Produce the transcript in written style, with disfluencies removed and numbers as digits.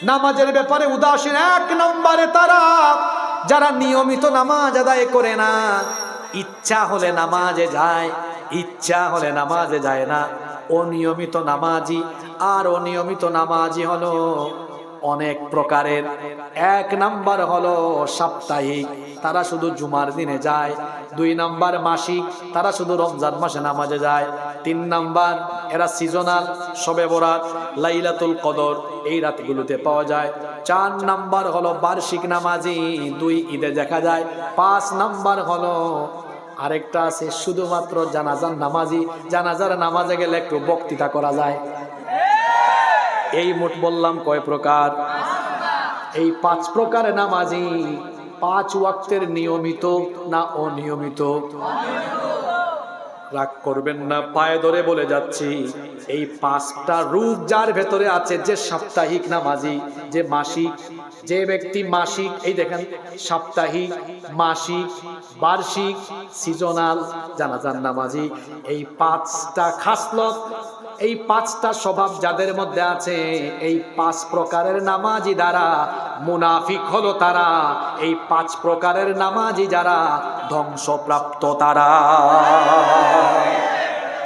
নামাজের ব্যাপারে উদাসীন। এক নম্বরে তারা যারা নিয়মিত নামাজ আদায় করে না, ইচ্ছা হলে নামাজে যায়, ইচ্ছা হলে নামাজে যায় না। অনিয়মিত নামাজি আর অনিয়মিত নামাজি হলো অনেক প্রকারের। এক নাম্বার হলো সাপ্তাহিক, তারা শুধু জুমার দিনে যায়। দুই নাম্বার মাসিক, তারা শুধু রমজান মাসে নামাজে যায়। তিন নাম্বার এরা সিজনাল, শবে বরাত, লাইলাতুল কদর এই রাতগুলোতে পাওয়া যায়। চার নাম্বার হলো বার্ষিক নামাজি, দুই ঈদে দেখা যায়। পাঁচ নাম্বার হলো আরেকটা আছে শুধুমাত্র জানাজার নামাজি, জানাজার নামাজে গেলে একটু বক্তৃতা করা যায়। এই মোট বললাম কয় প্রকার? এই পাঁচ প্রকারের নামাজি। পাঁচ ওয়াক্তের নিয়মিত না অনিয়মিত? রাগ করবেন না, পায়ে ধরে বলে যাচ্ছি, এই পাঁচটা রূপ যার ভেতরে আছে, যে সাপ্তাহিক নামাজি, যে মাসিক, যে ব্যক্তি মাসিক, এই দেখেন সাপ্তাহিক, মাসিক, বার্ষিক, সিজনাল, জানাজার নামাজি, এই পাঁচটা খাসলত, এই পাঁচটা স্বভাব যাদের মধ্যে আছে, এই পাঁচ প্রকারের নামাজি দ্বারা মুনাফিক হলো তারা। এই পাঁচ প্রকারের নামাজি যারা ধ্বংসপ্রাপ্ত তারা।